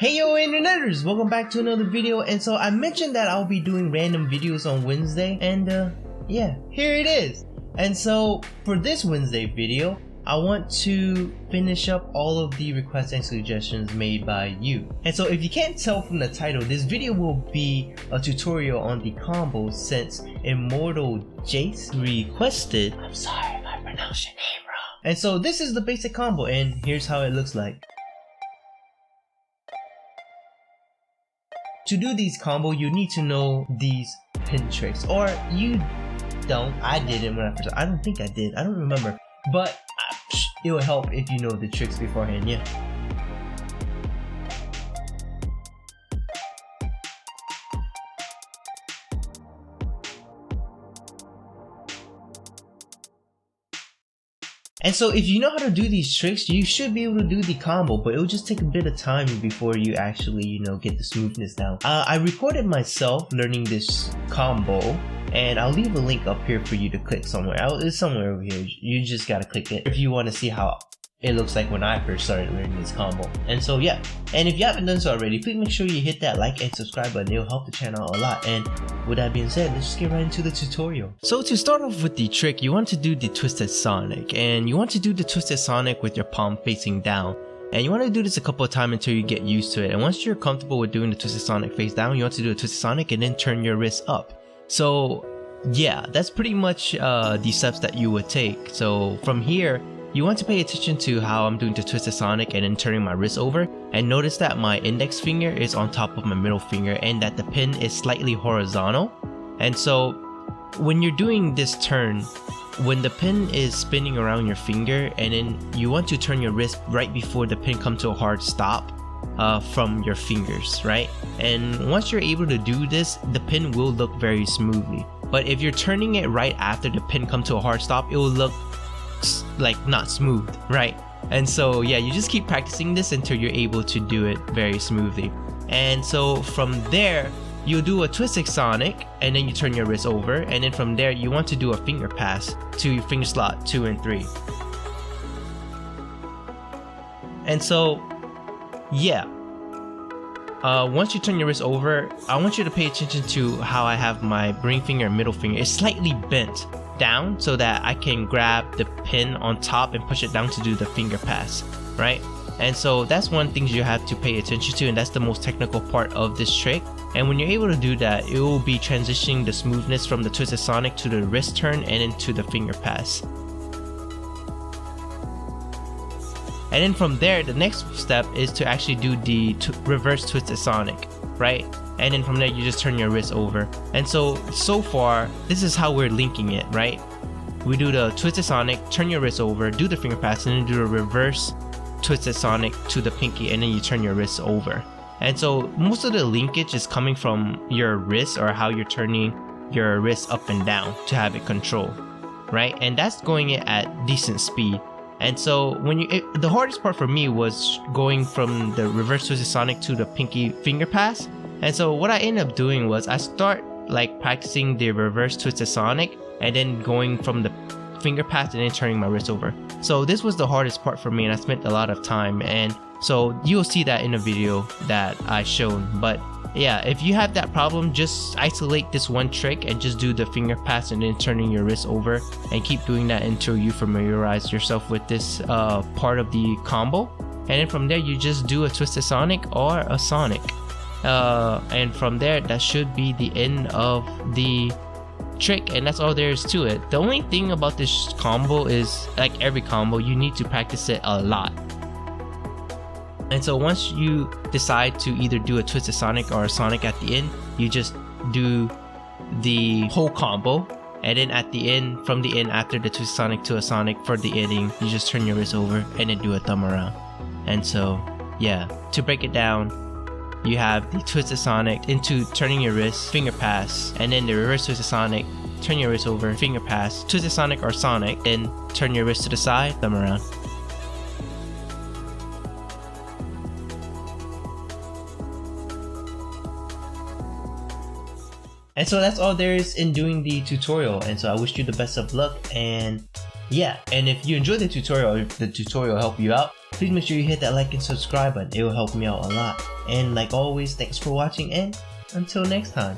Hey yo interneters, welcome back to another video. And so I mentioned that I'll be doing random videos on Wednesday, and yeah, here it is. And so for this Wednesday video, I want to finish up all of the requests and suggestions made by you. And so if you can't tell from the title, this video will be a tutorial on the combo since Immortal Jace requested. I'm sorry if I pronounced your name wrong. And so this is the basic combo, and here's how it looks like. To do these combo, you need to know these pin tricks, or you don't. I didn't when I first. I don't think I did. I don't remember, but it will help if you know the tricks beforehand. Yeah. And so if you know how to do these tricks, you should be able to do the combo, but it will just take a bit of time before you actually, get the smoothness down. I recorded myself learning this combo, and I'll leave a link up here for you to click somewhere. It's somewhere over here. You just gotta click it if you want to see how it looks like when I first started learning this combo. And so yeah, and if you haven't done so already, please make sure you hit that like and subscribe button. It'll help the channel a lot. And with that being said, let's just get right into the tutorial. So to start off with the trick, you want to do the Twisted Sonic, and you want to do the Twisted Sonic with your palm facing down. And you want to do this a couple of times until you get used to it. And once you're comfortable with doing the Twisted Sonic face down, you want to do a Twisted Sonic and then turn your wrist up. So yeah, that's pretty much the steps that you would take. So from here, you want to pay attention to how I'm doing the Twisted Sonic and then turning my wrist over, and notice that my index finger is on top of my middle finger and that the pin is slightly horizontal. And so when you're doing this turn, when the pin is spinning around your finger, and then you want to turn your wrist right before the pin comes to a hard stop from your fingers, right? And once you're able to do this, the pin will look very smoothly. But if you're turning it right after the pin comes to a hard stop, it will look like not smooth, right? And so yeah, you just keep practicing this until you're able to do it very smoothly. And so from there, you'll do a Twisted Sonic and then you turn your wrist over, and then from there you want to do a finger pass to your finger slot 2 and 3. And so yeah, once you turn your wrist over, I want you to pay attention to how I have my ring finger and middle finger. It's slightly bent down so that I can grab the pin on top and push it down to do the finger pass, right? And so that's one thing you have to pay attention to, and that's the most technical part of this trick. And when you're able to do that, it will be transitioning the smoothness from the Twisted Sonic to the wrist turn and into the finger pass. And then from there, the next step is to actually do the reverse Twisted Sonic, right? And then from there, you just turn your wrist over. And so far, this is how we're linking it, right? We do the Twisted Sonic, turn your wrist over, do the finger pass, and then do a reverse Twisted Sonic to the pinky, and then you turn your wrist over. And so most of the linkage is coming from your wrist, or how you're turning your wrist up and down to have it control, right? And that's going it at decent speed. And so the hardest part for me was going from the reverse Twisted Sonic to the pinky finger pass. And so what I ended up doing was I start like practicing the reverse Twisted Sonic and then going from the finger pass and then turning my wrist over. So this was the hardest part for me, and I spent a lot of time, and so you'll see that in the video that I shown. But yeah, if you have that problem, just isolate this one trick and just do the finger pass and then turning your wrist over, and keep doing that until you familiarize yourself with this part of the combo. And then from there, you just do a Twisted Sonic or a Sonic. And from there, that should be the end of the trick, and that's all there is to it. The only thing about this combo is, like every combo, you need to practice it a lot. And so once you decide to either do a Twisted Sonic or a Sonic at the end, you just do the whole combo, and then at the end, from the end, after the Twisted Sonic to a Sonic for the ending, you just turn your wrist over and then do a thumb around. And so yeah, to break it down, you have the Twisted Sonic into turning your wrist, finger pass, and then the reverse Twisted Sonic, turn your wrist over, finger pass, Twisted Sonic or Sonic, then turn your wrist to the side, thumb around. And so that's all there is in doing the tutorial, and so I wish you the best of luck. And yeah, and if you enjoyed the tutorial, or if the tutorial helped you out, please make sure you hit that like and subscribe button. It will help me out a lot. And like always, thanks for watching, and until next time.